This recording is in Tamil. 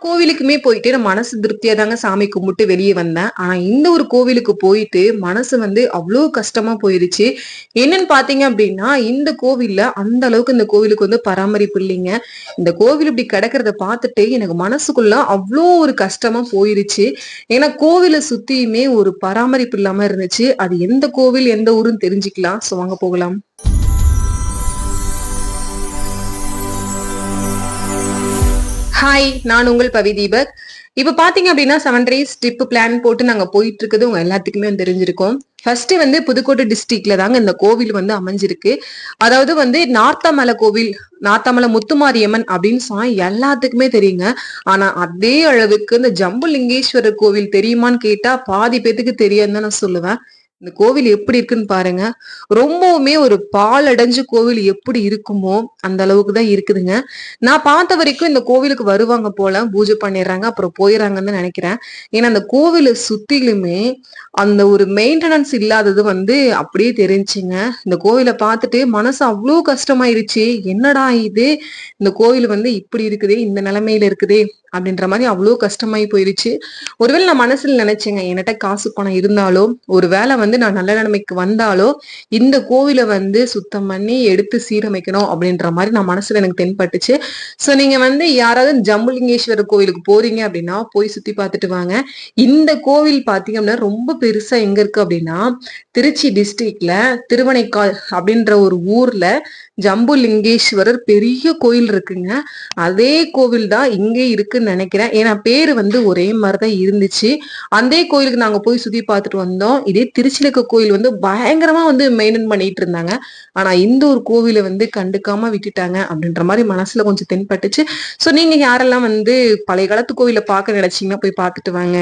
கோவிலுக்குமே போயிட்டு நான் மனசு திருப்தியா தாங்க சாமி கும்பிட்டு வெளியே வந்தேன். ஆனா இந்த ஒரு கோவிலுக்கு போயிட்டு மனசு அவ்ளோ கஷ்டமா போயிருச்சு. என்னன்னு பார்த்தீங்க அப்டின்னா, இந்த கோவில்ல அந்த அளவுக்கு இந்த கோவிலுக்கு பராமரிப்பு இல்லைங்க. இந்த கோவில் இப்டி கிடக்கிறத பார்த்துட்டு எனக்கு மனசுக்குள்ள அவ்ளோ ஒரு கஷ்டமா போயிருச்சு. ஏன்னா கோவில சுத்தியுமே ஒரு பராமரிப்பு இல்லாம இருந்துச்சு. அது எந்த கோவில், எந்த ஊருன்னு தெரிஞ்சுக்கலாம். வாங்க போகலாம். ஹாய்! நான் உங்கள் பவிதீபக். இப்ப பார்த்தீங்க அப்டின்னா 7 டேஸ் ட்ரிப் பிளான் போட்டு நாங்க போயிட்டு இருக்குது உங்க எல்லாத்துக்குமே தெரிஞ்சிருக்கும். ஃபர்ஸ்ட் புதுக்கோட்டை டிஸ்ட்ரிக்ட்ல தாங்க இந்த கோவில் அமைஞ்சிருக்கு. அதாவது நார்த்தாமலை கோவில், நார்த்தாமலை முத்துமாரியம்மன் அப்படின்னு சொன்னா எல்லாத்துக்குமே தெரியுங்க. ஆனா அதே அளவுக்கு இந்த ஜம்புலிங்கேஸ்வரர் கோவில் தெரியுமான்னு கேட்டா பாதி பேத்துக்கு தெரியாதுன்னு தான் நான் சொல்லுவேன். இந்த கோவில் எப்படி இருக்குன்னு பாருங்க. ரொம்பவுமே ஒரு பாழடைஞ்ச கோவில் எப்படி இருக்குமோ அந்த அளவுக்கு தான் இருக்குதுங்க. நான் பார்த்த வரைக்கும் இந்த கோவிலுக்கு வருவாங்க போல, பூஜை பண்ணிடுறாங்க, அப்புறம் போயிடறாங்கன்னு தான் நினைக்கிறேன். ஏன்னா அந்த கோவிலை சுத்திலுமே அந்த ஒரு மெயின்டெனன்ஸ் இல்லாதது அப்படியே தெரிஞ்சுங்க. இந்த கோவிலை பார்த்துட்டு மனசு அவ்வளோ கஷ்டமாயிருச்சு. என்னடா இது, இந்த கோவில் இப்படி இருக்குதே, இந்த நிலைமையில இருக்குதே அப்படின்ற மாதிரி அவ்வளோ கஷ்டமாயி போயிருச்சு. ஒருவேளை நான் மனசுல நினைச்சேங்க, என்கிட்ட காசு பணம் இருந்தாலோ ஒருவேளை நான் நல்ல நிலைமைக்கு வந்தாலோ இந்த கோவிலை சுத்தம் பண்ணி எடுத்து சீரமைக்கணும் அப்படின்ற மாதிரி நான் மனசுல எனக்கு தென்பட்டுச்சு. சோ நீங்க யாராவது ஜம்புலிங்கேஸ்வரர் கோவிலுக்கு போறீங்க அப்படின்னா போய் சுத்தி பார்த்துட்டு வாங்க. இந்த கோவில் பாத்தீங்க அப்படின்னா ரொம்ப பெருசா எங்க இருக்கு அப்படின்னா திருச்சி டிஸ்ட்ரிக்ட்ல திருவனைக்கால் அப்படின்ற ஒரு ஊர்ல ஜம்புலிங்கேஸ்வரர் பெரிய கோயில் இருக்குங்க. அதே கோவில் தான் இங்கே இருக்குன்னு நினைக்கிறேன். ஏன்னா பேரு ஒரே மாதிரிதான் இருந்துச்சு. அந்த கோயிலுக்கு நாங்க போய் சுத்தி பார்த்துட்டு வந்தோம். இதே திருச்சியில இருக்க கோயில் பயங்கரமா மெயின்டைன் பண்ணிட்டு இருந்தாங்க. ஆனா இந்த ஒரு கோவிலை கண்டுக்காம விட்டுட்டாங்க அப்படின்ற மாதிரி மனசுல கொஞ்சம் தென்பட்டுச்சு. சோ நீங்க யாரெல்லாம் பழைய காலத்து கோவிலை பார்க்க நினைச்சீங்கன்னா போய் பார்த்துட்டு வாங்க.